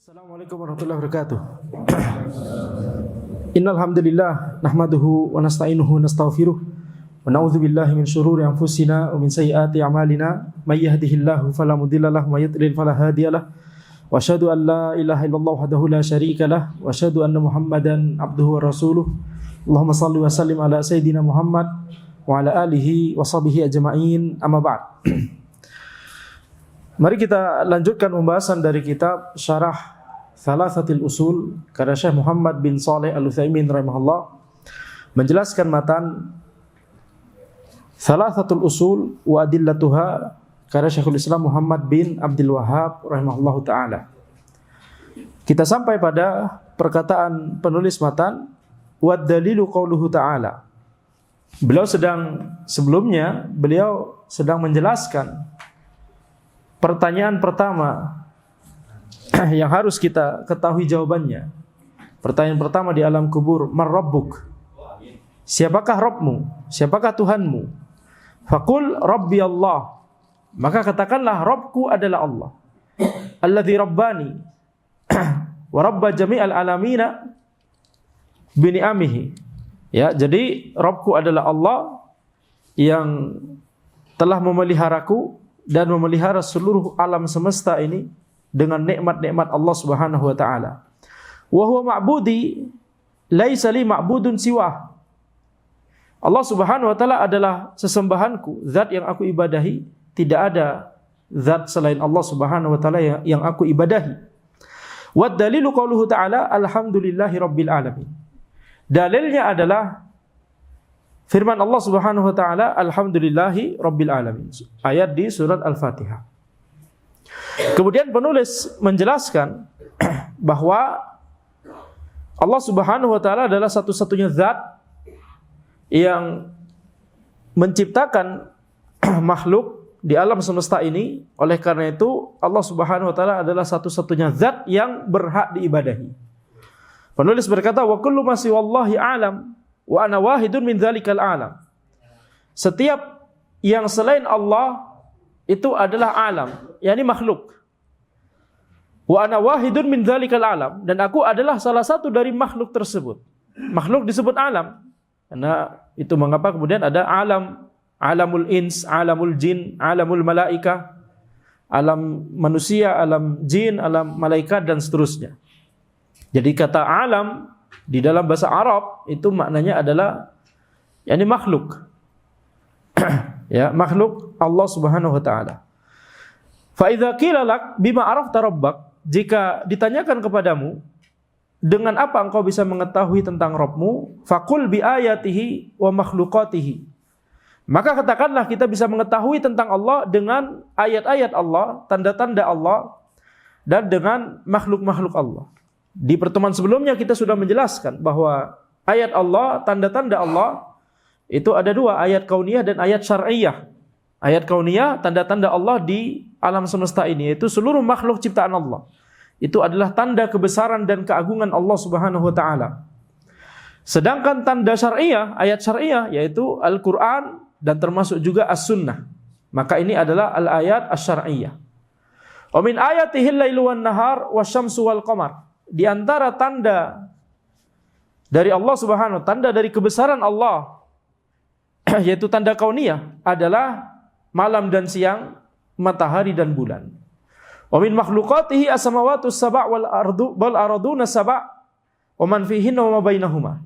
Assalamualaikum warahmatullahi wabarakatuh. Innal hamdalillah nahmaduhu wa nasta'inuhu wa nastaghfiruh wa na'udzu billahi min shururi anfusina wa min sayyiati a'malina may yahdihillahu fala mudilla lahu wa may yudlil fala hadiyalah wa asyhadu an la ilaha illallah wahdahu la syarika lah wa asyhadu anna Muhammadan abduhu wa rasuluh. Allahumma shalli wa sallim ala sayidina Muhammad wa ala alihi wa sahbihi ajma'in, amma ba'd. Mari kita lanjutkan pembahasan dari kitab Syarah Thalathatil Usul karya Syekh Muhammad bin Shalih Al-Utsaimin rahimahullah, menjelaskan matan Thalathatul Usul wa adillatuha karya Syekhul Islam Muhammad bin Abdul Wahhab rahimahullahu taala. Kita sampai pada perkataan penulis matan wa dalilu qauluhu ta'ala. Beliau sedang menjelaskan pertanyaan pertama yang harus kita ketahui jawabannya. Pertanyaan pertama di alam kubur, man rabbuk? Siapakah Rabbmu? Siapakah Tuhanmu? Faqul rabbi Allah. Maka katakanlah, Rabbku adalah Allah. Alladzi rabbani wa rabba jami'al alamina bi ni'amihi. Ya, jadi Rabbku adalah Allah yang telah memeliharaku dan memelihara seluruh alam semesta ini dengan nikmat-nikmat Allah Subhanahu wa taala. Wa huwa ma'budi laisa li ma'budun siwah. Allah Subhanahu wa taala adalah sesembahanku, zat yang aku ibadahi, tidak ada zat selain Allah Subhanahu wa taala yang aku ibadahi. Wa dalilu qauluhu ta'ala alhamdulillahi rabbil alamin. Dalilnya adalah firman Allah Subhanahu wa taala alhamdulillahi rabbil alamin, ayat di surat Al-Fatihah. Kemudian penulis menjelaskan bahwa Allah Subhanahu wa taala adalah satu-satunya zat yang menciptakan makhluk di alam semesta ini. Oleh karena itu Allah Subhanahu wa taala adalah satu-satunya zat yang berhak diibadahi. Penulis berkata wa kullu ma siwallahi alam wa ana wahidun min dzalikal alam. Setiap yang selain Allah itu adalah alam, yakni makhluk. Wa ana wahidun min dzalikal alam, dan aku adalah salah satu dari makhluk tersebut. Makhluk disebut alam karena itu mengapa kemudian ada alam, alamul ins, alamul jin, alamul malaika, alam manusia, alam jin, alam malaikat dan seterusnya. Jadi kata alam di dalam bahasa Arab itu maknanya adalah yakni makhluk. Ya, makhluk Allah Subhanahu wa taala. Fa idza qila lak bima arafta rabbak, jika ditanyakan kepadamu dengan apa engkau bisa mengetahui tentang Rabbmu, faqul bi ayatihi wa makhluqatihi. Maka katakanlah kita bisa mengetahui tentang Allah dengan ayat-ayat Allah, tanda-tanda Allah, dan dengan makhluk-makhluk Allah. Di pertemuan sebelumnya kita sudah menjelaskan bahwa ayat Allah, tanda-tanda Allah itu ada dua, ayat kauniyah dan ayat syar'iyah. Ayat kauniyah, tanda-tanda Allah di alam semesta ini, yaitu seluruh makhluk ciptaan Allah. Itu adalah tanda kebesaran dan keagungan Allah Subhanahu wa taala. Sedangkan tanda syar'iyah, ayat syar'iyah yaitu Al-Qur'an dan termasuk juga As-Sunnah. Maka ini adalah al-ayat asy-syar'iyyah. Wa min ayatihi al-lailu wan-nahar wasyamsu wal-qamar. Di antara tanda dari Allah Subhanahu wa taala, tanda dari kebesaran Allah, yaitu tanda kauniyah, adalah malam dan siang, matahari dan bulan. Wa min makhluqatihi as-samawati as-sab' wal arduna sab' wa man fihinna wa ma bainahuma.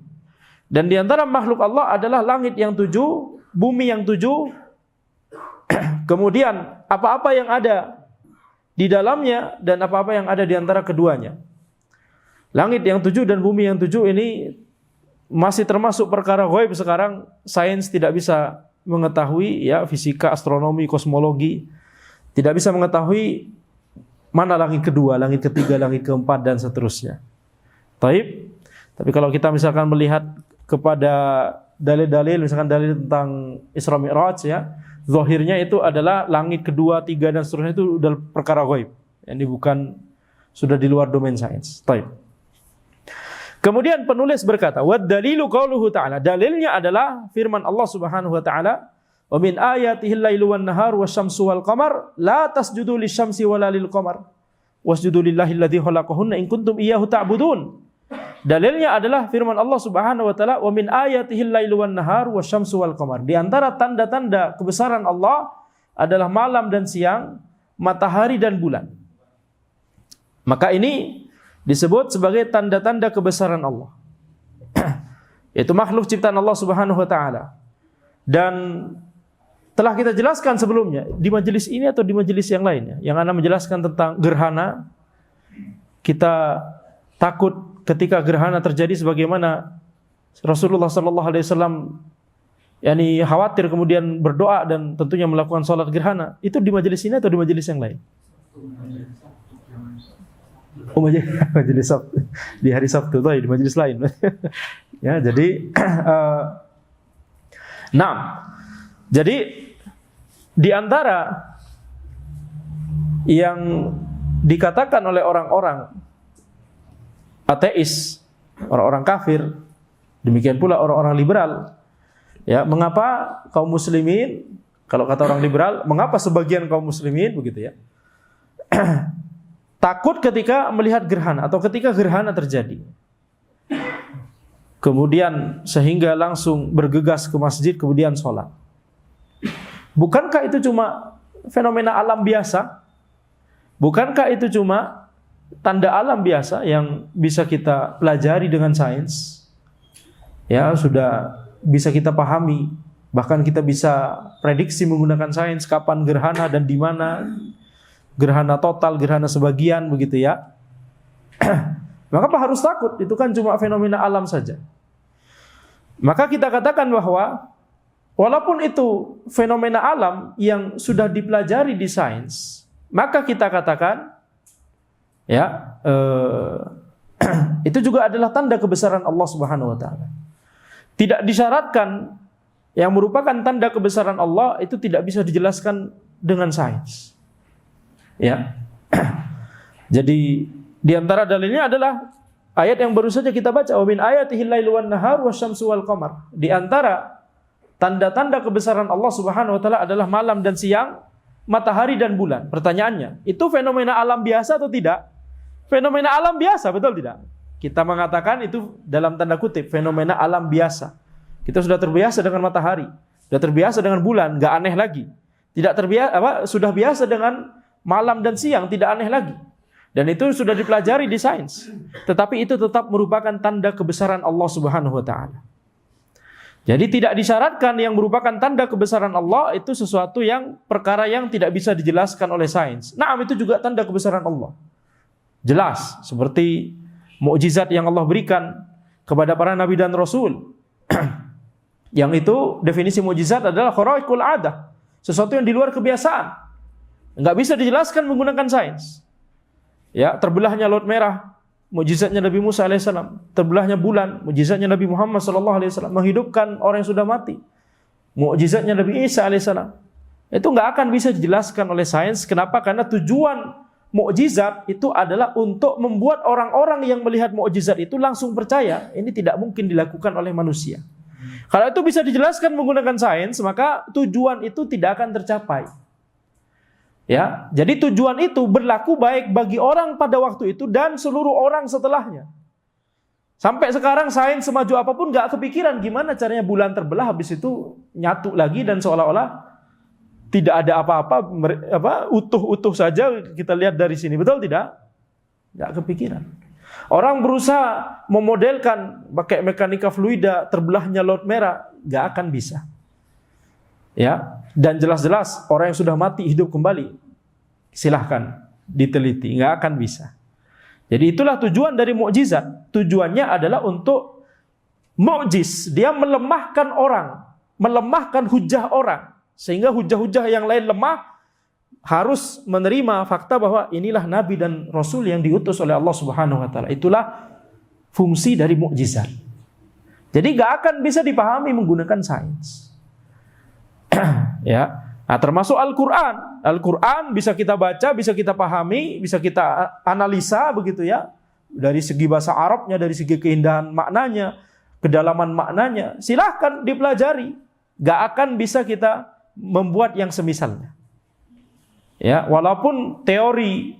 Dan di antara makhluk Allah adalah langit yang 7, bumi yang 7, kemudian apa-apa yang ada di dalamnya dan apa-apa yang ada di antara keduanya. Langit yang 7 dan bumi yang 7 ini masih termasuk perkara ghaib sekarang, sains tidak bisa mengetahui, ya, fisika, astronomi, kosmologi tidak bisa mengetahui mana langit kedua, langit ketiga, langit keempat dan seterusnya. Tapi kalau kita misalkan melihat kepada dalil-dalil, misalkan dalil tentang Isra Mi'raj, ya, zahirnya itu adalah langit kedua, tiga dan seterusnya itu udah perkara ghaib. Ini bukan, sudah di luar domain sains. Kemudian penulis berkata, "Wad dalilu qauluhu ta'ala." Dalilnya adalah firman Allah Subhanahu wa taala, "Wa min ayatihi al-lailu wan-nahar wasyamsu wal-qamar la tasjudu lisyamsi wala lil-qamar." wasjudu lillahilladzi khalaqahunna in kuntum iyyahu ta'budun. Dalilnya adalah firman Allah Subhanahu wa taala, "Wa min ayatihil lailu wan nahar wasyamsu wal qamar." Di antara tanda-tanda kebesaran Allah adalah malam dan siang, matahari dan bulan. Maka ini disebut sebagai tanda-tanda kebesaran Allah. Itu makhluk ciptaan Allah Subhanahu wa taala. Dan telah kita jelaskan sebelumnya di majelis ini atau di majelis yang lainnya, yang ana menjelaskan tentang gerhana. Kita takut ketika gerhana terjadi sebagaimana Rasulullah sallallahu alaihi wasallam khawatir kemudian berdoa dan tentunya melakukan salat gerhana. Itu di majelis ini atau di majelis yang lain? Oh, majelis Sabtu. Di hari Sabtu di majelis lain. Ya, jadi jadi di antara yang dikatakan oleh orang-orang ateis, orang-orang kafir, demikian pula orang-orang liberal, ya, mengapa kaum muslimin, kalau kata orang liberal, mengapa sebagian kaum muslimin begitu ya, takut ketika melihat gerhana atau ketika gerhana terjadi, kemudian sehingga langsung bergegas ke masjid kemudian sholat. Bukankah itu cuma fenomena alam biasa? Bukankah itu cuma tanda alam biasa yang bisa kita pelajari dengan sains? Ya, sudah bisa kita pahami. Bahkan kita bisa prediksi menggunakan sains kapan gerhana dan di mana. Gerhana total, gerhana sebagian, begitu ya. Maka harus takut? Itu kan cuma fenomena alam saja. Maka kita katakan bahwa walaupun itu fenomena alam yang sudah dipelajari di sains, maka kita katakan ya itu juga adalah tanda kebesaran Allah Subhanahu wa taala. Tidak disyaratkan yang merupakan tanda kebesaran Allah itu tidak bisa dijelaskan dengan sains. Ya. Jadi di antara dalilnya adalah ayat yang baru saja kita baca, wa min ayatihil lailu wan nahar wasyamsu wal qamar. Di antara tanda-tanda kebesaran Allah Subhanahu wa taala adalah malam dan siang, matahari dan bulan. Pertanyaannya, itu fenomena alam biasa atau tidak? Fenomena alam biasa, betul tidak? Kita mengatakan itu dalam tanda kutip fenomena alam biasa. Kita sudah terbiasa dengan matahari, sudah terbiasa dengan bulan, enggak aneh lagi. Tidak terbiasa sudah biasa dengan malam dan siang, tidak aneh lagi. Dan itu sudah dipelajari di sains. Tetapi itu tetap merupakan tanda kebesaran Allah Subhanahu wa taala. Jadi tidak disyaratkan yang merupakan tanda kebesaran Allah itu sesuatu yang perkara yang tidak bisa dijelaskan oleh sains. Nah, itu juga tanda kebesaran Allah. Jelas, seperti mukjizat yang Allah berikan kepada para nabi dan rasul. Yang itu definisi mukjizat adalah khara'iqul 'adah, sesuatu yang di luar kebiasaan. Enggak bisa dijelaskan menggunakan sains. Ya, terbelahnya Laut Merah, mukjizatnya Nabi Musa alaihissalam. Terbelahnya bulan, mukjizatnya Nabi Muhammad sallallahu alaihi wasallam, menghidupkan orang yang sudah mati. Mukjizatnya Nabi Isa alaihissalam. Itu enggak akan bisa dijelaskan oleh sains. Kenapa? Karena tujuan mukjizat itu adalah untuk membuat orang-orang yang melihat mukjizat itu langsung percaya. Ini tidak mungkin dilakukan oleh manusia. Kalau itu bisa dijelaskan menggunakan sains, maka tujuan itu tidak akan tercapai. Ya, jadi tujuan itu berlaku baik bagi orang pada waktu itu dan seluruh orang setelahnya. Sampai sekarang sains semaju apapun gak kepikiran gimana caranya bulan terbelah habis itu nyatu lagi dan seolah-olah tidak ada apa-apa, utuh-utuh saja kita lihat dari sini. Betul tidak? Gak kepikiran. Orang berusaha memodelkan pakai mekanika fluida terbelahnya Laut Merah, gak akan bisa. Ya, dan jelas-jelas orang yang sudah mati hidup kembali, silahkan diteliti, nggak akan bisa. Jadi itulah tujuan dari mukjizat. Tujuannya adalah untuk mukjiz, dia melemahkan orang, melemahkan hujah orang, sehingga hujah-hujah yang lain lemah, harus menerima fakta bahwa inilah nabi dan rasul yang diutus oleh Allah Subhanahu wa taala. Itulah fungsi dari mukjizat. Jadi nggak akan bisa dipahami menggunakan sains. Ya, nah, termasuk Al-Quran. Al-Quran bisa kita baca, bisa kita pahami, bisa kita analisa begitu ya. Dari segi bahasa Arabnya, dari segi keindahan maknanya, kedalaman maknanya, silahkan dipelajari. Gak akan bisa kita membuat yang semisalnya. Ya, walaupun teori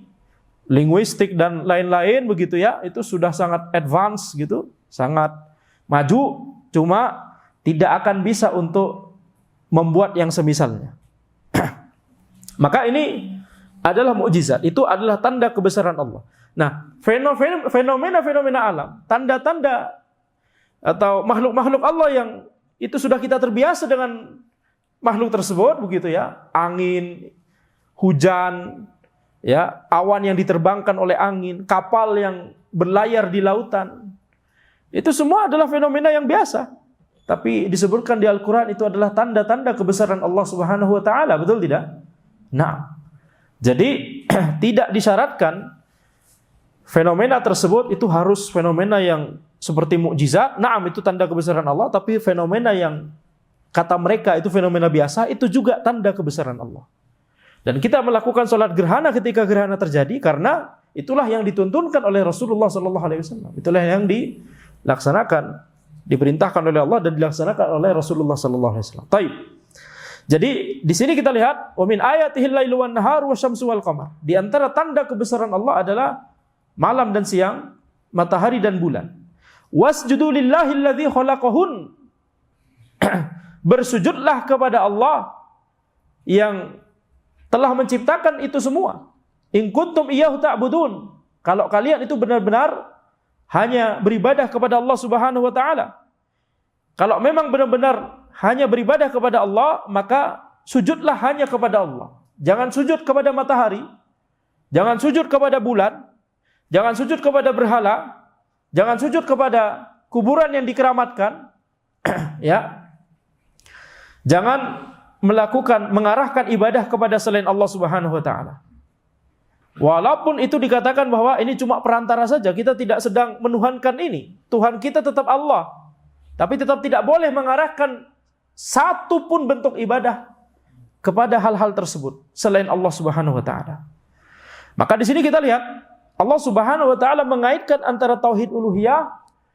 linguistik dan lain-lain begitu ya, itu sudah sangat advance gitu, sangat maju, cuma tidak akan bisa untuk membuat yang semisalnya. Maka ini adalah mukjizat, itu adalah tanda kebesaran Allah. Nah, fenomena-fenomena alam, tanda-tanda atau makhluk-makhluk Allah yang itu sudah kita terbiasa dengan makhluk tersebut begitu ya, angin, hujan, ya, awan yang diterbangkan oleh angin, kapal yang berlayar di lautan. Itu semua adalah fenomena yang biasa. Tapi disebutkan di Al-Qur'an itu adalah tanda-tanda kebesaran Allah Subhanahu wa taala, betul tidak? Nah, jadi tidak disyaratkan fenomena tersebut itu harus fenomena yang seperti mukjizat. Naam, itu tanda kebesaran Allah, tapi fenomena yang kata mereka itu fenomena biasa, itu juga tanda kebesaran Allah. Dan kita melakukan sholat gerhana ketika gerhana terjadi karena itulah yang dituntunkan oleh Rasulullah SAW. Itulah yang dilaksanakan, diperintahkan oleh Allah dan dilaksanakan oleh Rasulullah SAW. Taib. Jadi di sini kita lihat wa min ayatihil lailu wan nahar wasyamsu wal qamar. Di antara tanda kebesaran Allah adalah malam dan siang, matahari dan bulan. Wasjudu lillahi alladzi khalaqahun. Bersujudlah kepada Allah yang telah menciptakan itu semua. In kuntum iyyahu ta'budun. Kalau kalian itu benar-benar hanya beribadah kepada Allah Subhanahu wa taala. Kalau memang benar-benar hanya beribadah kepada Allah, maka sujudlah hanya kepada Allah. Jangan sujud kepada matahari, jangan sujud kepada bulan, jangan sujud kepada berhala, jangan sujud kepada kuburan yang dikeramatkan. Ya. Jangan mengarahkan ibadah kepada selain Allah Subhanahu wa taala. Walaupun itu dikatakan bahwa ini cuma perantara saja, kita tidak sedang menuhankan ini. Tuhan kita tetap Allah. Tapi tetap tidak boleh mengarahkan satu pun bentuk ibadah kepada hal-hal tersebut selain Allah Subhanahu wa taala. Maka di sini kita lihat Allah Subhanahu wa taala mengaitkan antara tauhid uluhiyah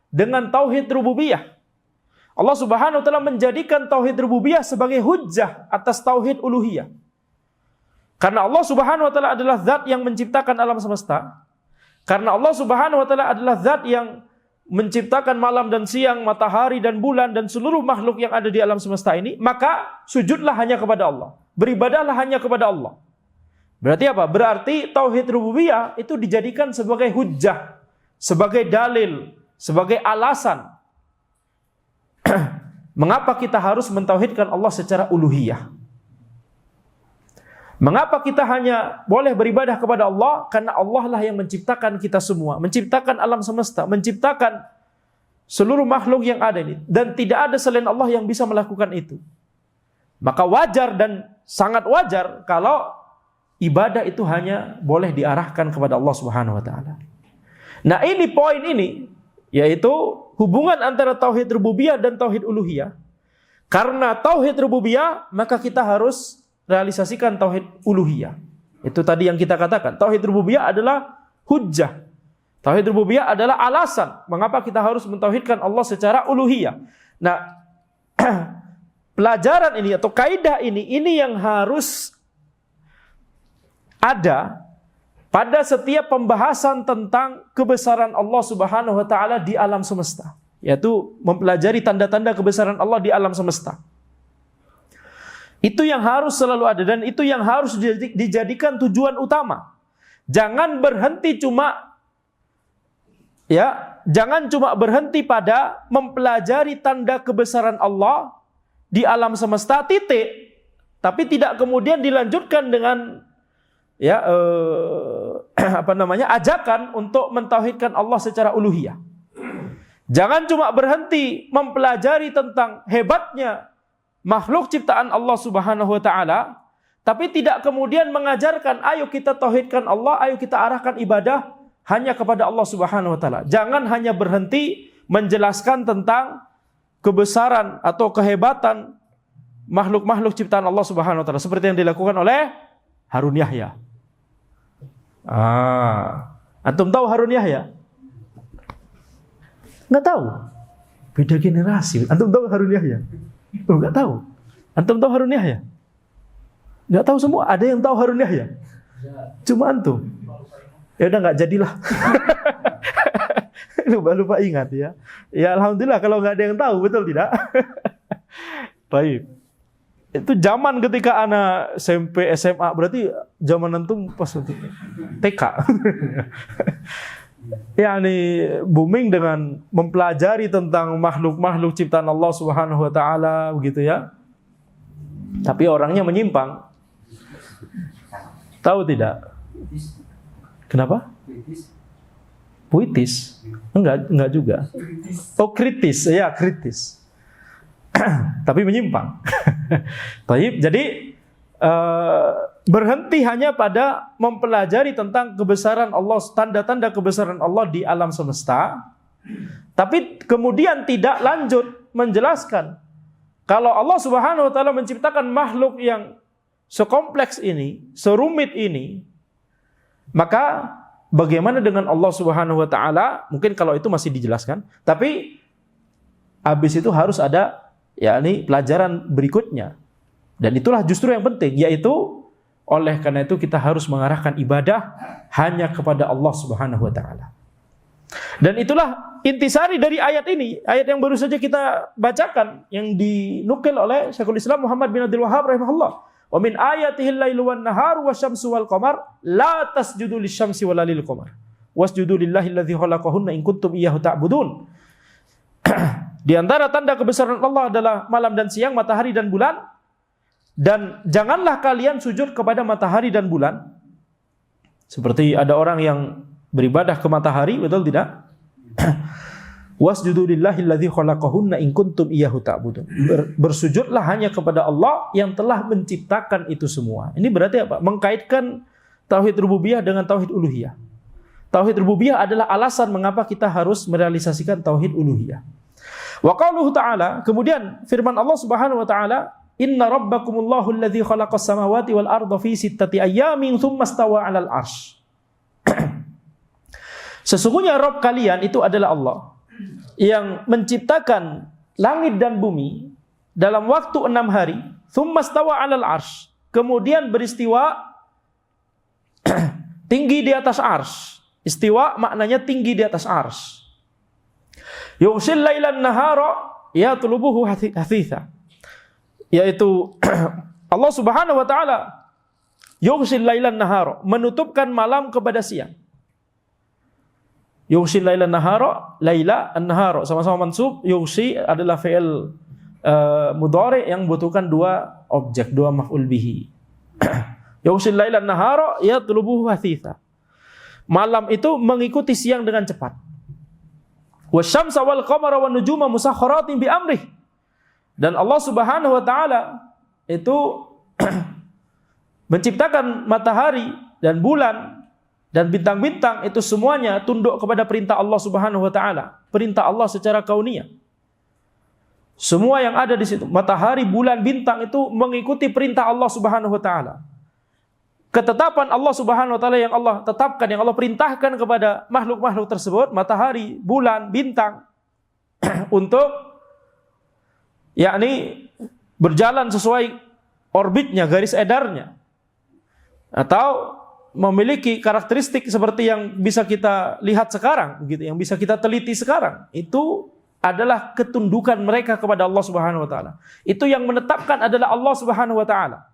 dengan tauhid rububiyah. Allah Subhanahu wa taala menjadikan tauhid rububiyah sebagai hujjah atas tauhid uluhiyah. Karena Allah Subhanahu wa taala adalah zat yang menciptakan alam semesta. Karena Allah Subhanahu wa taala adalah zat yang menciptakan malam dan siang, matahari dan bulan dan seluruh makhluk yang ada di alam semesta ini, maka sujudlah hanya kepada Allah. Beribadahlah hanya kepada Allah. Berarti apa? Berarti tauhid rububiyah itu dijadikan sebagai hujjah, sebagai dalil, sebagai alasan mengapa kita harus mentauhidkan Allah secara uluhiyah. Mengapa kita hanya boleh beribadah kepada Allah? Karena Allah lah yang menciptakan kita semua, menciptakan alam semesta, menciptakan seluruh makhluk yang ada ini, dan tidak ada selain Allah yang bisa melakukan itu. Maka wajar dan sangat wajar kalau ibadah itu hanya boleh diarahkan kepada Allah Subhanahu wa taala. Nah, ini poin ini, yaitu hubungan antara tauhid rububiyah dan tauhid uluhiyah. Karena tauhid rububiyah, maka kita harus realisasikan tauhid uluhiyah. Itu tadi yang kita katakan. Tauhid rububiyah adalah hujjah. Tauhid rububiyah adalah alasan mengapa kita harus mentauhidkan Allah secara uluhiyah. Nah, pelajaran ini atau kaidah ini yang harus ada pada setiap pembahasan tentang kebesaran Allah Subhanahu wa taala di alam semesta, yaitu mempelajari tanda-tanda kebesaran Allah di alam semesta. Itu yang harus selalu ada dan itu yang harus dijadikan tujuan utama. Jangan berhenti jangan cuma berhenti pada mempelajari tanda kebesaran Allah di alam semesta, titik. Tapi tidak kemudian dilanjutkan dengan ajakan untuk mentauhidkan Allah secara uluhiyah. Jangan cuma berhenti mempelajari tentang hebatnya makhluk ciptaan Allah Subhanahu wa taala, tapi tidak kemudian mengajarkan ayo kita tauhidkan Allah, ayo kita arahkan ibadah hanya kepada Allah Subhanahu wa taala. Jangan hanya berhenti menjelaskan tentang kebesaran atau kehebatan makhluk-makhluk ciptaan Allah Subhanahu wa taala seperti yang dilakukan oleh Harun Yahya. Antum tahu Harun Yahya? Enggak tahu. Beda generasi. Antum tahu Harun Yahya? Enggak tahu. Antum tahu Harun Yahya? Enggak tahu semua. Ada yang tahu Harun Yahya? Cuma antum. Ya udah nggak jadilah. Lupa ingat ya. Ya alhamdulillah kalau nggak ada yang tahu, betul tidak? Baik. Itu zaman ketika anak SMP, SMA, berarti zaman antum pas TK. Ya ini booming dengan mempelajari tentang makhluk-makhluk ciptaan Allah Subhanahu wa taala begitu ya. Tapi orangnya menyimpang. Tahu tidak? Kenapa? Puitis? Enggak juga. Oh, kritis. Ya, kritis. Tapi menyimpang. Baik, jadi berhenti hanya pada mempelajari tentang kebesaran Allah, tanda-tanda kebesaran Allah di alam semesta. Tapi kemudian tidak lanjut menjelaskan kalau Allah Subhanahu wa taala menciptakan makhluk yang sekompleks ini, serumit ini, maka bagaimana dengan Allah Subhanahu wa taala? Mungkin kalau itu masih dijelaskan, tapi habis itu harus ada yakni pelajaran berikutnya. Dan itulah justru yang penting, yaitu oleh karena itu kita harus mengarahkan ibadah hanya kepada Allah Subhanahu wa taala. Dan itulah intisari dari ayat ini, ayat yang baru saja kita bacakan yang dinukil oleh Syekhul Islam Muhammad bin Abdul Wahhab rahimahullah. Wa min ayatihil lailu wan naharu wasyamsu wal qamar la tasjudu lisyamsi wala lil qamar wasjudu lillahi alladzi khalaqahunna in kuntum iyyahu ta'budun. Di antara tanda kebesaran Allah adalah malam dan siang, matahari dan bulan, dan janganlah kalian sujud kepada matahari dan bulan. Seperti ada orang yang beribadah ke matahari, betul tidak? Wasjudu lillahi alladzi khalaqahunna in kuntum iyyahu ta'budun. Bersujudlah hanya kepada Allah yang telah menciptakan itu semua. Ini berarti apa? Mengkaitkan tauhid rububiyah dengan tauhid uluhiyah. Tauhid rububiyah adalah alasan mengapa kita harus merealisasikan tauhid uluhiyah. Wa qauluhu ta'ala, kemudian firman Allah Subhanahu wa taala, inna rabbakumullahu alladzi khalaqas samawati wal arda fi sittati ayyamin tsumma stawa 'alal 'arsy. Sesungguhnya Rabb kalian itu adalah Allah yang menciptakan langit dan bumi dalam waktu 6 hari, tsumma stawa 'alal 'arsy, kemudian beristiwa tinggi di atas arsy. Istiwa maknanya tinggi di atas arsy. Yughshil lailan nahara yatlubuhu hathitha. Yaitu Allah Subhanahu wa taala yughshil lailan nahara, menutupkan malam kepada siang. Yughshil lailan nahara, laila an-nahara sama-sama mansub. Yughshi adalah fi'il mudhari yang membutuhkan dua objek, dua maf'ul bihi. Yughshil lailan nahara yatlubuhu hathitha. Malam itu mengikuti siang dengan cepat. Wasyamsa wal qamara wan nujuma musakhkharatin bi amrih. Dan Allah Subhanahu wa taala itu menciptakan matahari dan bulan dan bintang-bintang, itu semuanya tunduk kepada perintah Allah Subhanahu wa taala, perintah Allah secara kauniyah. Semua yang ada di situ, matahari, bulan, bintang, itu mengikuti perintah Allah Subhanahu wa taala. Ketetapan Allah Subhanahu wa taala yang Allah tetapkan, yang Allah perintahkan kepada makhluk-makhluk tersebut, matahari, bulan, bintang, untuk yakni berjalan sesuai orbitnya, garis edarnya, atau memiliki karakteristik seperti yang bisa kita lihat sekarang, gitu, yang bisa kita teliti sekarang. Itu adalah ketundukan mereka kepada Allah Subhanahu wa taala. Itu yang menetapkan adalah Allah Subhanahu wa taala.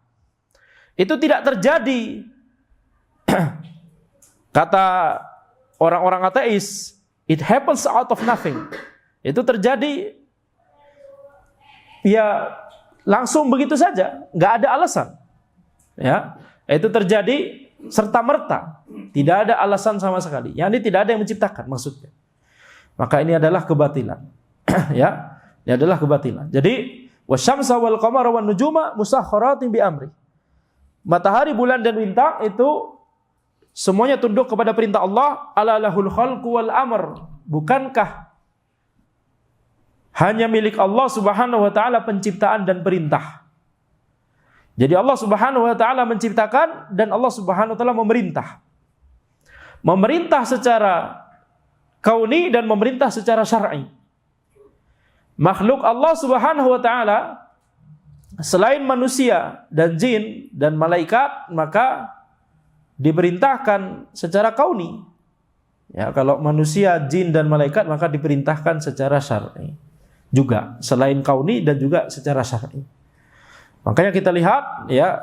Itu tidak terjadi kata orang-orang ateis, it happens out of nothing. Itu terjadi ya langsung begitu saja, nggak ada alasan. Ya, itu terjadi serta merta, tidak ada alasan sama sekali. Yang ini tidak ada yang menciptakan maksudnya. Maka ini adalah kebatilan. Ya, ini adalah kebatilan. Jadi wasyamsa wal qamara wan nujuma musakhkharatin bi amri. Matahari, bulan dan bintang itu semuanya tunduk kepada perintah Allah. Ala lahul khalqu wal amr. Bukankah hanya milik Allah Subhanahu wa taala penciptaan dan perintah? Jadi Allah Subhanahu wa taala menciptakan dan Allah Subhanahu wa taala memerintah. Memerintah secara kauni dan memerintah secara syar'i. Makhluk Allah Subhanahu wa taala selain manusia dan jin dan malaikat, maka diperintahkan secara kauni. Ya, kalau manusia, jin dan malaikat maka diperintahkan secara syar'i. Juga selain kauni dan juga secara syar'i. Makanya kita lihat ya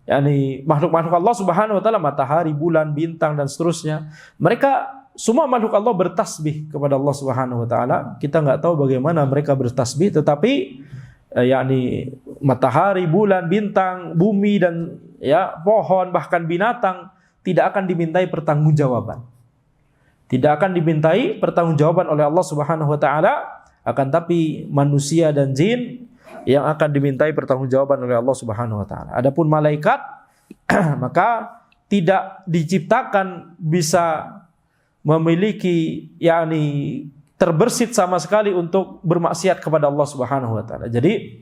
yakni makhluk-makhluk Allah Subhanahu wa taala, matahari, bulan, bintang dan seterusnya, mereka semua makhluk Allah bertasbih kepada Allah Subhanahu wa taala. Kita enggak tahu bagaimana mereka bertasbih, tetapi yakni matahari, bulan, bintang, bumi dan ya pohon bahkan binatang tidak akan dimintai pertanggungjawaban. Tidak akan dimintai pertanggungjawaban oleh Allah Subhanahu wa taala, akan tapi manusia dan jin yang akan dimintai pertanggungjawaban oleh Allah Subhanahu wa taala. Adapun malaikat maka tidak diciptakan bisa memiliki yakni terbersit sama sekali untuk bermaksiat kepada Allah Subhanahu wa taala. Jadi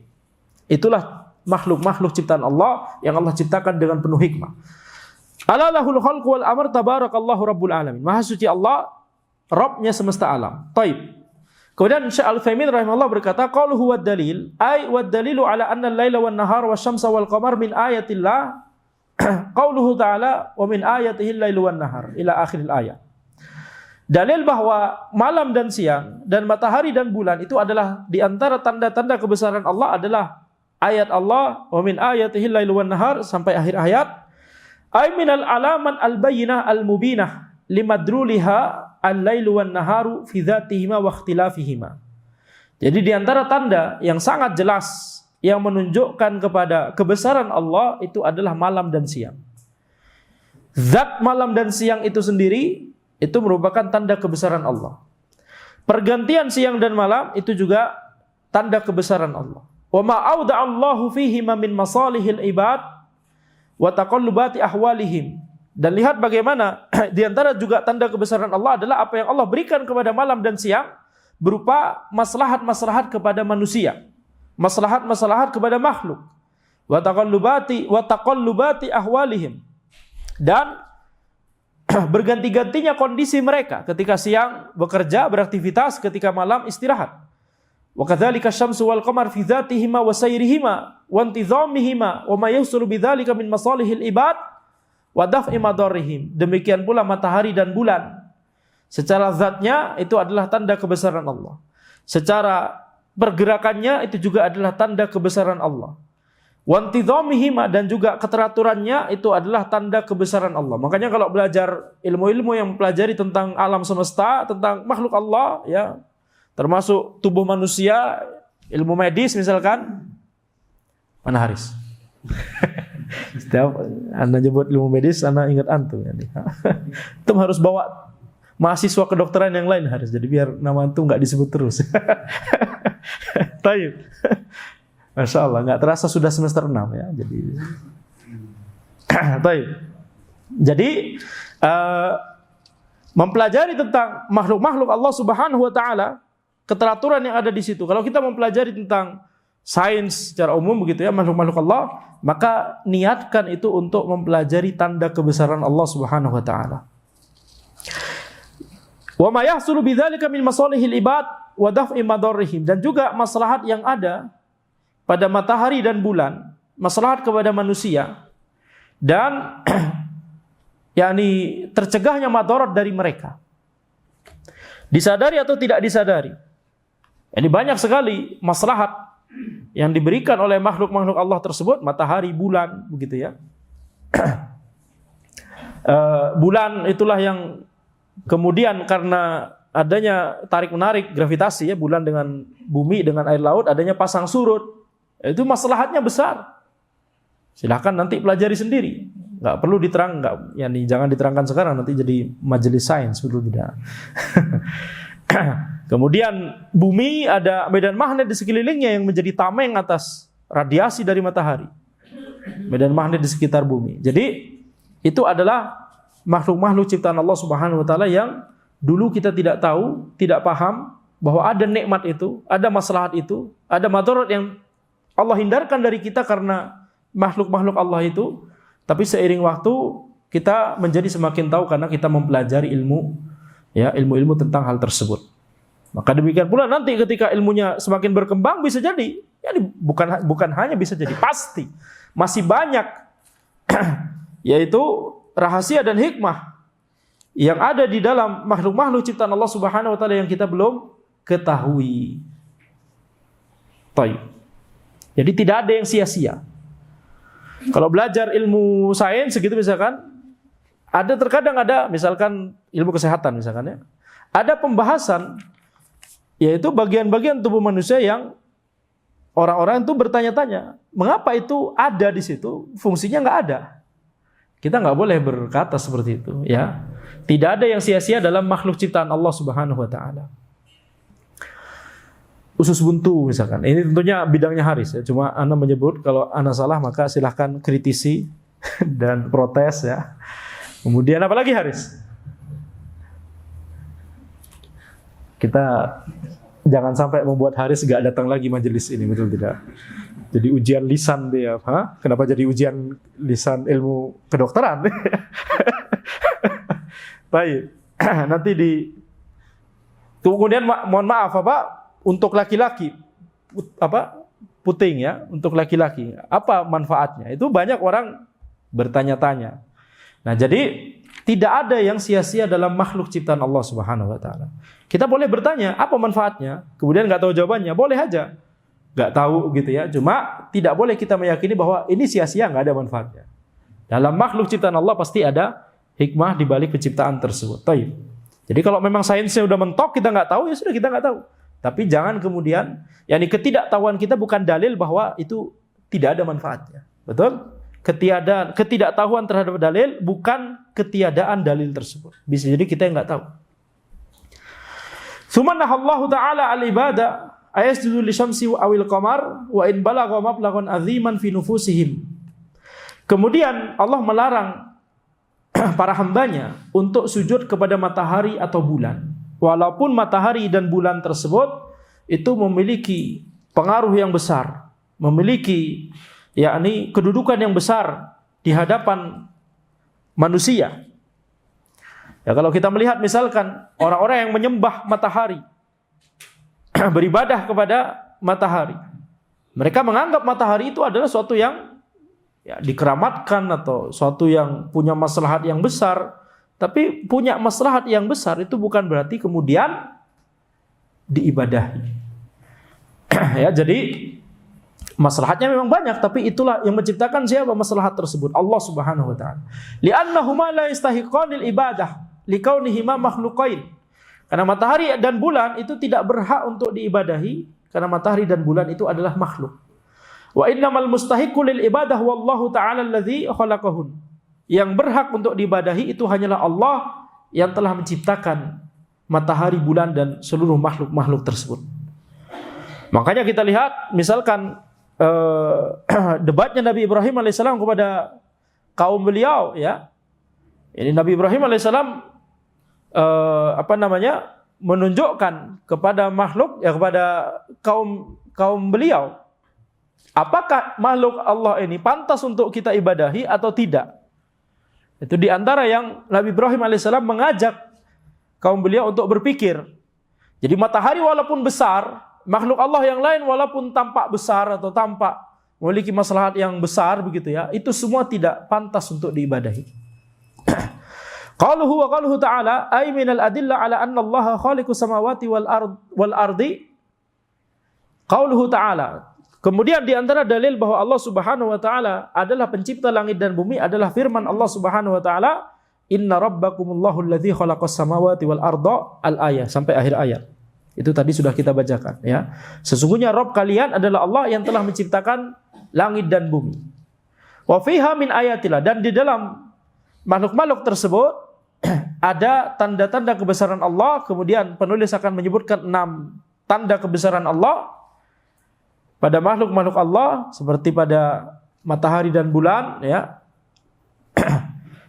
itulah makhluk-makhluk ciptaan Allah yang Allah ciptakan dengan penuh hikmah. Ala lahul khalqu wal amr tabarakallahu rabbul alamin. Maha suci Allah, Rabbnya semesta alam. Taib. Kemudian Syekh Al-Utsaimin rahimahullah berkata, qauluhu wad dalil, ay wad dalilu ala anna al-laila wan nahar wasyamsa wal qamar min ayatillah. Qauluhu ta'ala wa min ayatihi al-lailu wan nahar ila akhiril ayat. Dalil bahwa malam dan siang dan matahari dan bulan itu adalah di antara tanda-tanda kebesaran Allah adalah ayat Allah, wa min ayatihi al-lailu wan nahar sampai akhir ayat. Ay minal alaman al-bayyinah al-mubinah limadruliha al-lailu wan naharu fi dzatihima wa ikhtilafihima. Jadi di antara tanda yang sangat jelas yang menunjukkan kepada kebesaran Allah itu adalah malam dan siang. Zat malam dan siang itu sendiri itu merupakan tanda kebesaran Allah. Pergantian siang dan malam itu juga tanda kebesaran Allah. Wa ma auda'allahu fihima min masalihil ibad wa taqallubati ahwalihim. Dan lihat bagaimana di antara juga tanda kebesaran Allah adalah apa yang Allah berikan kepada malam dan siang berupa maslahat-maslahat kepada manusia, maslahat-maslahat kepada makhluk. Wa taqallubati ahwalihim. Dan berganti-gantinya kondisi mereka, ketika siang bekerja, beraktivitas, ketika malam istirahat. Wa kadzalika asy-syamsu wal qamar fi dzatihima wa sayrihima wa intizamihima wa ma yahsulu bidzalika min masalihil ibad wa daf'i madarrihim. Demikian pula matahari dan bulan. Secara zatnya itu adalah tanda kebesaran Allah. Secara pergerakannya itu juga adalah tanda kebesaran Allah. Wa intizamihima, dan juga keteraturannya itu adalah tanda kebesaran Allah. Makanya kalau belajar ilmu-ilmu yang mempelajari tentang alam semesta, tentang makhluk Allah ya, termasuk tubuh manusia, ilmu medis misalkan, mana Haris? Setiap Anda nyebut ilmu medis, Anda ingat antum. Antum harus bawa mahasiswa kedokteran yang lain Haris, jadi biar nama antum nggak disebut terus. Taib. Masya Allah, nggak terasa sudah semester 6 ya. Jadi, taib. Jadi mempelajari tentang makhluk-makhluk Allah Subhanahu wa taala, keteraturan yang ada di situ. Kalau kita mempelajari tentang sains secara umum begitu ya, makhluk-makhluk Allah, maka niatkan itu untuk mempelajari tanda kebesaran Allah Subhanahu wa taala. Wa ma yahsulu bidzalika min masalihil ibad wa daf'i madarrihim, dan juga maslahat yang ada pada matahari dan bulan, maslahat kepada manusia dan yakni tercegahnya madarat dari mereka. Disadari atau tidak disadari. Ini banyak sekali maslahat yang diberikan oleh makhluk-makhluk Allah tersebut, matahari, bulan, begitu ya. Bulan itulah yang kemudian karena adanya tarik-menarik gravitasi ya, bulan dengan bumi, dengan air laut, adanya pasang surut. Itu maslahatnya besar. Silahkan nanti pelajari sendiri. Nggak perlu diterang, jangan diterangkan sekarang, nanti jadi majelis sains, perlu tidak. Kemudian bumi ada medan magnet di sekelilingnya yang menjadi tameng atas radiasi dari matahari. Medan magnet di sekitar bumi. Jadi itu adalah makhluk-makhluk ciptaan Allah Subhanahu wa taala yang dulu kita tidak tahu, tidak paham bahwa ada nikmat itu, ada maslahat itu, ada madarat yang Allah hindarkan dari kita karena makhluk-makhluk Allah itu. Tapi seiring waktu kita menjadi semakin tahu karena kita mempelajari ilmu ya, ilmu-ilmu tentang hal tersebut. Maka demikian pula nanti ketika ilmunya semakin berkembang, bisa jadi ya, bukan hanya bisa jadi, pasti masih banyak yaitu rahasia dan hikmah yang ada di dalam makhluk-makhluk ciptaan Allah Subhanahu wa taala yang kita belum ketahui. Baik. Jadi tidak ada yang sia-sia. Kalau belajar ilmu sains segitu misalkan, terkadang ada misalkan ilmu kesehatan misalkan ya. Ada pembahasan yaitu bagian-bagian tubuh manusia yang orang-orang itu bertanya-tanya, mengapa itu ada di situ, fungsinya nggak ada. Kita nggak boleh berkata seperti itu, ya. Tidak ada yang sia-sia dalam makhluk ciptaan Allah Subhanahu wa taala. Usus buntu misalkan, ini tentunya bidangnya Haris ya. Cuma Ana menyebut, kalau Ana salah maka silahkan kritisi dan protes ya. Kemudian apa lagi Haris? Kita jangan sampai membuat Haris gak datang lagi majelis ini, betul tidak? Jadi ujian lisan dia, Kenapa jadi ujian lisan ilmu kedokteran? Baik, nanti kemudian mohon maaf untuk laki-laki puting ya, untuk laki-laki apa manfaatnya? Itu banyak orang bertanya-tanya. Nah, jadi tidak ada yang sia-sia dalam makhluk ciptaan Allah Subhanahu wa taala. Kita boleh bertanya, apa manfaatnya? Kemudian nggak tahu jawabannya, boleh aja. Nggak tahu gitu ya. Cuma tidak boleh kita meyakini bahwa ini sia-sia, nggak ada manfaatnya. Dalam makhluk ciptaan Allah pasti ada hikmah di balik penciptaan tersebut. Taib. Jadi kalau memang sainsnya udah mentok, kita nggak tahu, ya sudah kita nggak tahu. Tapi jangan kemudian, yakni ketidaktahuan kita bukan dalil bahwa itu tidak ada manfaatnya. Betul? Ketidaktahuan terhadap dalil bukan ketiadaan dalil tersebut. Bisa jadi kita yang nggak tahu. Subhanallahi ta'ala al-ibadah ayasjudu lisyamsi awil qamar wa in balagha mablaghan aziman fi nufusihim. Kemudian Allah melarang para hambanya untuk sujud kepada matahari atau bulan. Walaupun matahari dan bulan tersebut itu memiliki pengaruh yang besar, memiliki yakni kedudukan yang besar di hadapan manusia. Ya, kalau kita melihat misalkan orang-orang yang menyembah matahari, beribadah kepada matahari, mereka menganggap matahari itu adalah suatu yang dikeramatkan atau suatu yang punya maslahat yang besar. Tapi punya maslahat yang besar itu bukan berarti kemudian diibadahi. Ya, jadi maslahatnya memang banyak, tapi itulah yang menciptakan siapa maslahat tersebut? Allah Subhanahu wa taala. Li'annahuma la yastahiqanil ibadah likaunihima makhluqain. Karena matahari dan bulan itu tidak berhak untuk diibadahi karena matahari dan bulan itu adalah makhluk. Wa innamal mustahiqu lil ibadah wallahu ta'ala allazi khalaqahun. Yang berhak untuk diibadahi itu hanyalah Allah yang telah menciptakan matahari, bulan dan seluruh makhluk-makhluk tersebut. Makanya kita lihat misalkan debatnya Nabi Ibrahim alaihissalam kepada kaum beliau ya. Ini Nabi Ibrahim alaihissalam menunjukkan kepada makhluk ya, kepada kaum beliau, apakah makhluk Allah ini pantas untuk kita ibadahi atau tidak? Itu di antara yang Nabi Ibrahim alaihissalam mengajak kaum beliau untuk berpikir. Jadi matahari walaupun besar, makhluk Allah yang lain walaupun tampak besar atau tampak memiliki maslahat yang besar begitu ya, itu semua tidak pantas untuk diibadahi. Qaluhu wa qaluhu ta'ala ay minal adilla ala anna Allah khaliqus samawati wal ardi. Qauluhu ta'ala. Kemudian di antara dalil bahwa Allah Subhanahu wa taala adalah pencipta langit dan bumi adalah firman Allah Subhanahu wa taala, "Inna rabbakumullahu alladzi khalaqas samawati wal arda" al-ayah sampai akhir ayat. Itu tadi sudah kita bacakan ya. Sesungguhnya Rabb kalian adalah Allah yang telah menciptakan langit dan bumi. Wa fiha min ayatillah, dan di dalam makhluk-makhluk tersebut ada tanda-tanda kebesaran Allah. Kemudian penulis akan menyebutkan 6 tanda kebesaran Allah pada makhluk-makhluk Allah, seperti pada matahari dan bulan ya.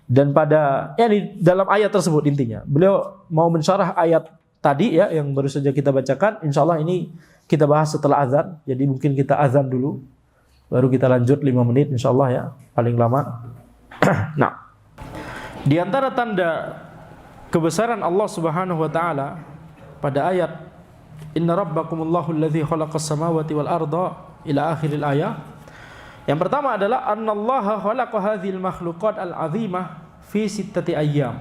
Dan pada di dalam ayat tersebut intinya. Beliau mau mensyarah ayat tadi ya yang baru saja kita bacakan. Insyaallah ini kita bahas setelah azan. Jadi mungkin kita azan dulu baru kita lanjut 5 menit insyaallah ya, paling lama. Nah, di antara tanda kebesaran Allah Subhanahu wa taala pada ayat Inna rabbakumullahu alladzi khalaqas samawati wal arda ila akhiril ayah, Yang pertama adalah annallaha khalaqa hadzal makhluqat al-'azimah fi sittati ayyam.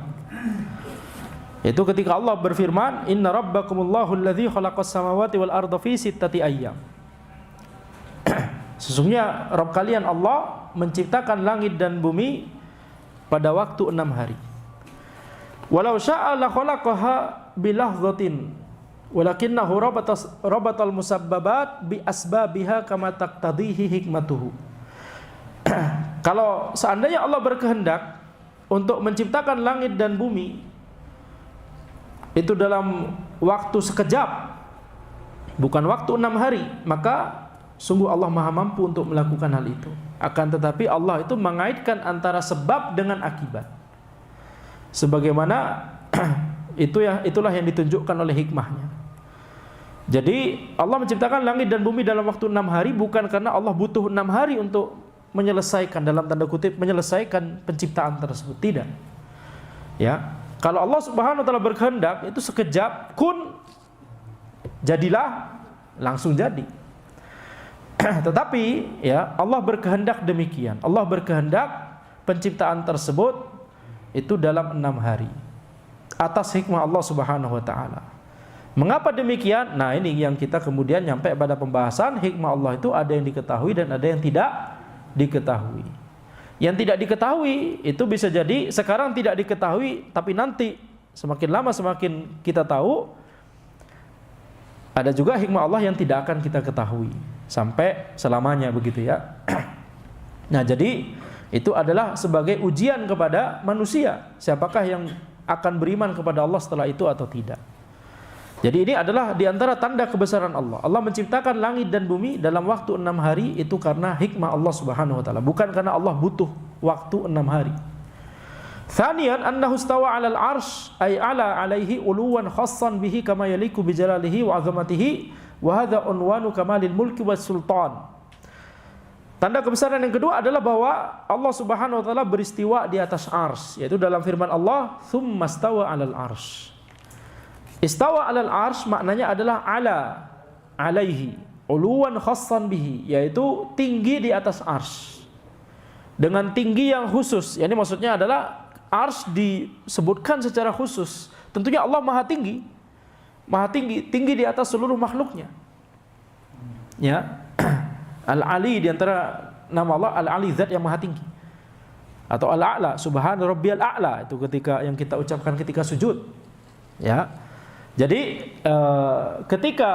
Yaitu ketika Allah berfirman, "Inna rabbakumullahu alladzi khalaqas samawati wal arda fi sittati ayyam." Sesungguhnya Rabb kalian Allah menciptakan langit dan bumi pada waktu 6 hari. Walau syaa la khalaqaha bilahzatin walakinnahu rabatal musabbabat bi asbabiha kama taqtadihi hikmatuhu. Kalau seandainya Allah berkehendak untuk menciptakan langit dan bumi itu dalam waktu sekejap, bukan waktu 6 hari, maka sungguh Allah Maha mampu untuk melakukan hal itu. Akan tetapi Allah itu mengaitkan antara sebab dengan akibat. Sebagaimana itulah yang ditunjukkan oleh hikmahnya. Jadi Allah menciptakan langit dan bumi dalam waktu 6 hari bukan karena Allah butuh 6 hari untuk menyelesaikan, dalam tanda kutip, menyelesaikan penciptaan tersebut. Tidak. Ya, kalau Allah Subhanahu wa taala berkehendak itu sekejap, kun, jadilah, langsung jadi. Tetapi ya Allah berkehendak demikian. Allah berkehendak penciptaan tersebut itu dalam 6 hari atas hikmah Allah Subhanahu wa taala. Mengapa demikian? Nah, ini yang kita kemudian nyampe pada pembahasan hikmah Allah itu ada yang diketahui dan ada yang tidak diketahui. Yang tidak diketahui itu bisa jadi sekarang tidak diketahui, tapi nanti semakin lama semakin kita tahu. Ada juga hikmah Allah yang tidak akan kita ketahui sampai selamanya, begitu ya. Nah, jadi itu adalah sebagai ujian kepada manusia, siapakah yang akan beriman kepada Allah setelah itu atau tidak. Jadi ini adalah diantara tanda kebesaran Allah. Allah menciptakan langit dan bumi dalam waktu 6 hari itu karena hikmah Allah Subhanahu wa taala, bukan karena Allah butuh waktu 6 hari. Thaniyan annahu istawa 'alal 'arsy ay 'ala 'alaihi uluwan khassan bihi kama yaliku bi jalalihi wa 'azamatihi wa hadza unwanu kamalil mulki was sultan. Tanda kebesaran yang kedua adalah bahwa Allah Subhanahu wa taala beristiwa di atas arsy, yaitu dalam firman Allah, "Tsumma stawa 'alal arsy." Istawa 'alal arsy maknanya adalah ala, alaihi, uluwan khassan bihi, yaitu tinggi di atas arsy. Dengan tinggi yang khusus. Yani maksudnya adalah arsy disebutkan secara khusus. Tentunya Allah Maha tinggi. Maha tinggi, tinggi di atas seluruh makhluknya. Ya. Al-Ali di antara nama Allah Al-Ali, zat yang maha tinggi. Atau Al-A'la, subhana rabbiyal a'la, itu ketika yang kita ucapkan ketika sujud. Ya. Jadi ketika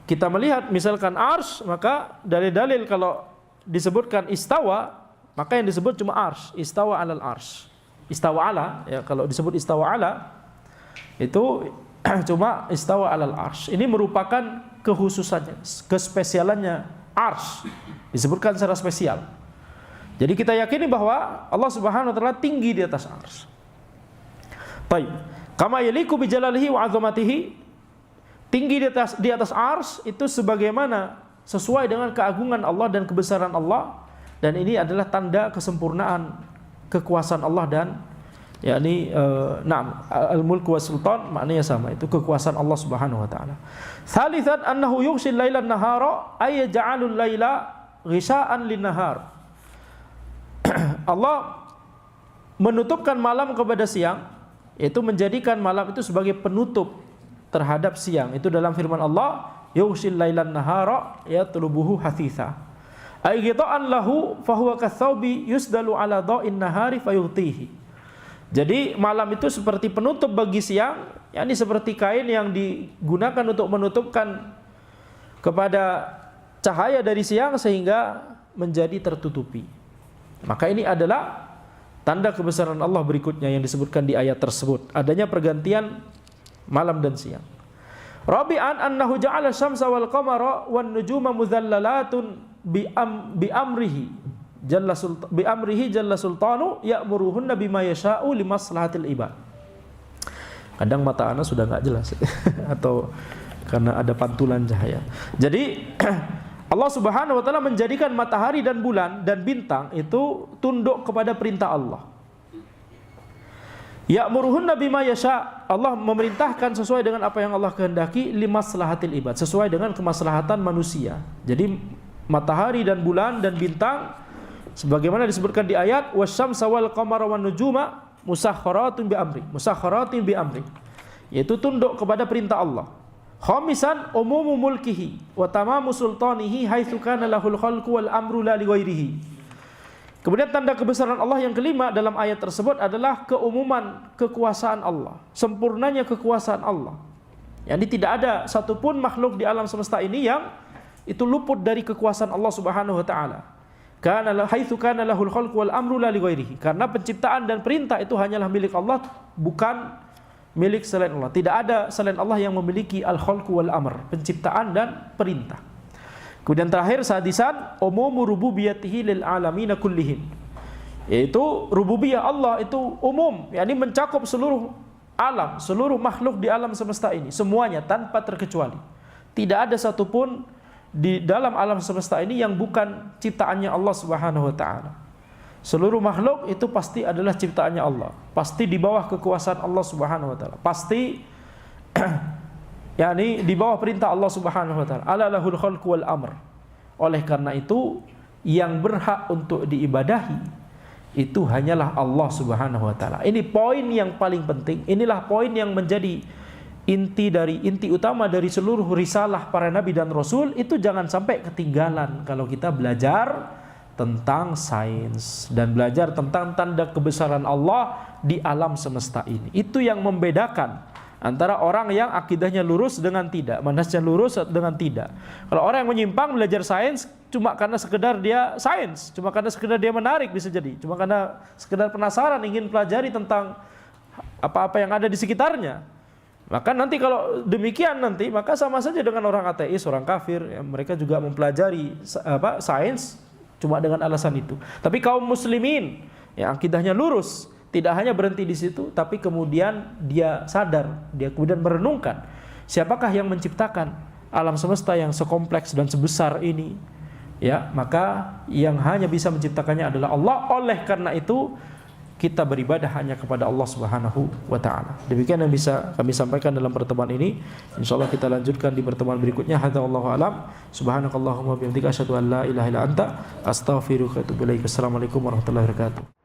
kita melihat misalkan arsy, maka dalil-dalil kalau disebutkan istawa, maka yang disebut cuma arsy, istawa 'alal arsy. Istawa 'ala, ya, kalau disebut istawa 'ala itu cuma istawa 'alal arsy. Ini merupakan kekhususannya, kespesialannya arsy, disebutkan secara spesial. Jadi kita yakini bahwa Allah Subhanahu wa taala tinggi di atas arsy. Baik, kama yaliku bi jalalihi wa 'azamatihi, tinggi di atas arsy itu sebagaimana sesuai dengan keagungan Allah dan kebesaran Allah, dan ini adalah tanda kesempurnaan kekuasaan Allah dan yakni al-mulku was sultan maknanya sama, itu kekuasaan Allah Subhanahu wa taala. Tsalitsan annahu yughshil laila an-nahara ay ja'alul laila ghisa'an lin-nahar. Allah menutupkan malam kepada siang, yaitu menjadikan malam itu sebagai penutup terhadap siang. Itu dalam firman Allah, yughshil laila an-nahara yatlubuhu hathitha. Ay ghita'an lahu fa huwa kathawbi yusdalu ala dha'in nahari fayutihi. Jadi malam itu seperti penutup bagi siang, yakni seperti kain yang digunakan untuk menutupkan kepada cahaya dari siang sehingga menjadi tertutupi. Maka ini adalah tanda kebesaran Allah berikutnya yang disebutkan di ayat tersebut, adanya pergantian malam dan siang. Rabi'an annahu ja'ala syamsa wal qamara wan nujuma mudhallalatun bi amrihi jalla sultanu ya'muruhunna bima yasha'u limaslahatil ibad. Kadang mata ana sudah enggak jelas atau karena ada pantulan cahaya. Jadi Allah Subhanahu wa taala menjadikan matahari dan bulan dan bintang itu tunduk kepada perintah Allah. Ya'muruhunna bima yasha', Allah memerintahkan sesuai dengan apa yang Allah kehendaki limaslahatil ibad, sesuai dengan kemaslahatan manusia. Jadi matahari dan bulan dan bintang, sebagaimana disebutkan di ayat wasyamsa wal qamara wan nujuma musakhkharatin bi amri, yaitu tunduk kepada perintah Allah. Khamisan umumu mulkihi wa tamamu sultanihi haitsu kana lahul khalqu wal amru la li ghairihi. Kemudian tanda kebesaran Allah yang kelima dalam ayat tersebut adalah keumuman kekuasaan Allah, sempurnanya kekuasaan Allah. Jadi tidak ada satupun makhluk di alam semesta ini yang itu luput dari kekuasaan Allah Subhanahu wa taala. Kana haitsu kana lahul khalqu wal amru la li ghairihi. Karena penciptaan dan perintah itu hanyalah milik Allah, bukan milik selain Allah. Tidak ada selain Allah yang memiliki al-khalqu wal amr, penciptaan dan perintah. Kemudian terakhir sadisan umumu rububiyatihi lil alamin kullihim, yaitu rububiyah Allah itu umum, yakni mencakup seluruh alam, seluruh makhluk di alam semesta ini, semuanya tanpa terkecuali. Tidak ada satupun di dalam alam semesta ini yang bukan ciptaannya Allah Subhanahu wa taala. Seluruh makhluk itu pasti adalah ciptaannya Allah, pasti di bawah kekuasaan Allah Subhanahu wa taala, pasti yakni di bawah perintah Allah Subhanahu wa taala. Ala lahul khalqu wal amr. Oleh karena itu yang berhak untuk diibadahi itu hanyalah Allah Subhanahu wa taala. Ini poin yang paling penting. Inilah poin yang menjadi inti utama dari seluruh risalah para nabi dan rasul. Itu jangan sampai ketinggalan kalau kita belajar tentang sains dan belajar tentang tanda kebesaran Allah di alam semesta ini. Itu yang membedakan antara orang yang akidahnya lurus dengan tidak, manhajnya lurus dengan tidak. Kalau orang yang menyimpang belajar sains cuma karena sekedar dia sains, cuma karena sekedar dia menarik, bisa jadi cuma karena sekedar penasaran ingin pelajari tentang apa-apa yang ada di sekitarnya, maka nanti kalau demikian nanti maka sama saja dengan orang ateis, orang kafir, ya, mereka juga mempelajari sains cuma dengan alasan itu. Tapi kaum muslimin yang akidahnya lurus tidak hanya berhenti di situ, tapi kemudian dia sadar, dia kemudian merenungkan siapakah yang menciptakan alam semesta yang sekompleks dan sebesar ini, ya, maka yang hanya bisa menciptakannya adalah Allah. Oleh karena itu kita beribadah hanya kepada Allah Subhanahu wa taala. Demikian yang bisa kami sampaikan dalam pertemuan ini. Insyaallah kita lanjutkan di pertemuan berikutnya. Hadza wallahu alam. Subhanakallahumma wa bihamdika asyhadu an la ilaha illa anta astaghfiruka wa atubu ilaik. Assalamualaikum warahmatullahi wabarakatuh.